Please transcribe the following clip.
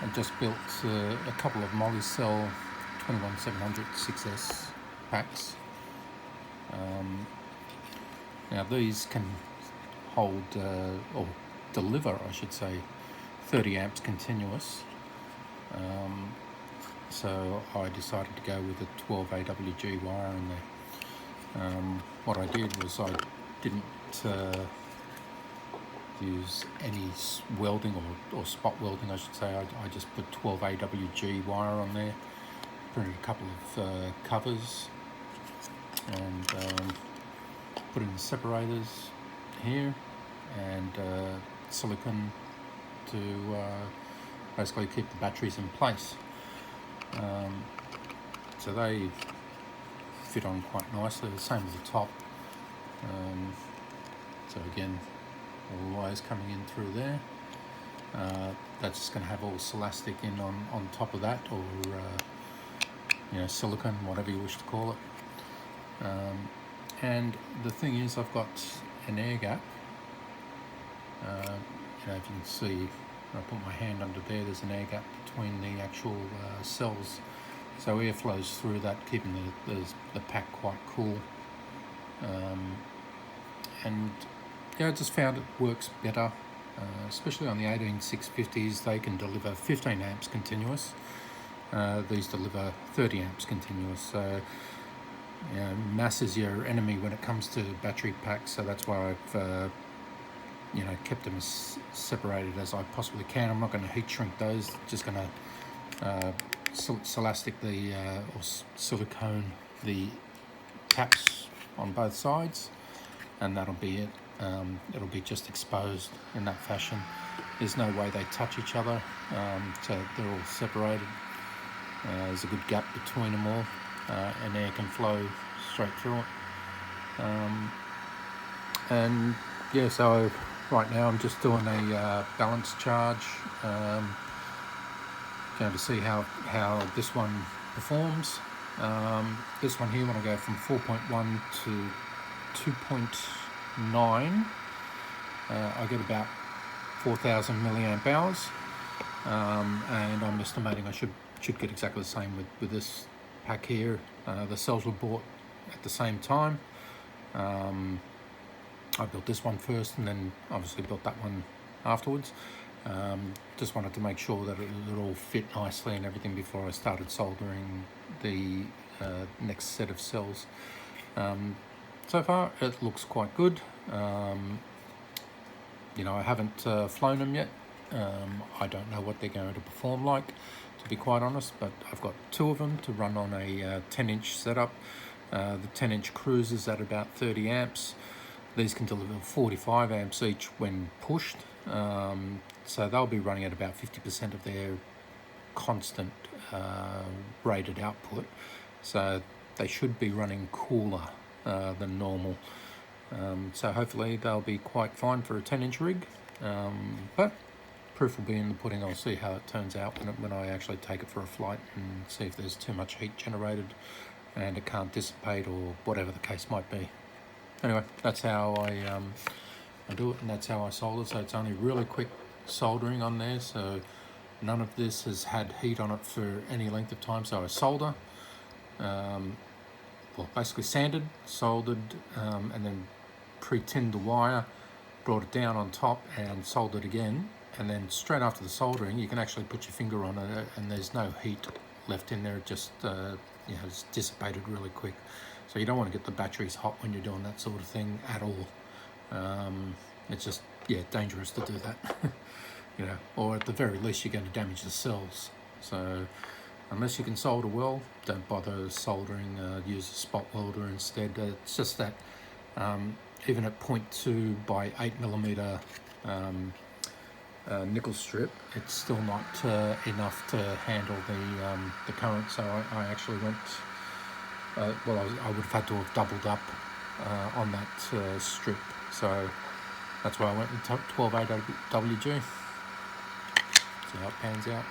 I just built a couple of Molicel 21700 6S packs. Now these can hold, or deliver I should say, 30 amps continuous. So I decided to go with a 12 AWG wire in there. What I did was I didn't use any welding or spot welding I should say. I just put 12 AWG wire on there, printed a couple of covers and put in the separators here and silicone to basically keep the batteries in place. So they fit on quite nicely, the same as the top. So again, all the wires coming in through there. That's just going to have all Solastic in on top of that, or silicone, whatever you wish to call it. And the thing is, I've got an air gap. If you can see, I put my hand under there, there's an air gap between the actual cells, so air flows through that, keeping the pack quite cool. And yeah, I just found it works better, especially on the 18650s. They can deliver 15 amps continuous. These deliver 30 amps continuous. So mass is your enemy when it comes to battery packs. So that's why I've kept them as separated as I possibly can. I'm not going to heat shrink those. Just going to Solastic or silicone the taps on both sides, and that'll be it. It'll be just exposed in that fashion. There's no way they touch each other, so they're all separated. There's a good gap between them all, and air can flow straight through it. And yeah, so right now I'm just doing a balance charge, going to see how this one performs. This one here, when I go from 4.1 to 2.9, I get about 4,000 milliamp hours, and I'm estimating I should get exactly the same with this pack here. The cells were bought at the same time. I built this one first and then obviously built that one afterwards. Just wanted to make sure that it all fit nicely and everything before I started soldering the next set of cells. So far it looks quite good. I haven't flown them yet. I don't know what they're going to perform like, to be quite honest, but I've got two of them to run on a 10-inch setup. The 10-inch cruises at about 30 amps. These can deliver 45 amps each when pushed, so they'll be running at about 50% of their constant rated output, so they should be running cooler than normal. So hopefully they'll be quite fine for a 10-inch rig, but proof will be in the pudding. I'll see how it turns out when I actually take it for a flight and see if there's too much heat generated and it can't dissipate or whatever the case might be. Anyway, that's how I do it, and that's how I solder. So it's only really quick soldering on there, so none of this has had heat on it for any length of time. So I solder, basically sanded, soldered, and then pre-tinned the wire, brought it down on top and soldered again, and then straight after the soldering you can actually put your finger on it and there's no heat left in there. It just it's dissipated really quick. So you don't want to get the batteries hot when you're doing that sort of thing at all. It's just dangerous to do that. Or at the very least you're going to damage the cells. So unless you can solder well, don't bother soldering. Use a spot welder instead. It's just that even at 0.2 by 8mm nickel strip, it's still not enough to handle the current. So I actually went. I would have had to have doubled up on that strip, so that's why I went with 12 AWG. See how it pans out.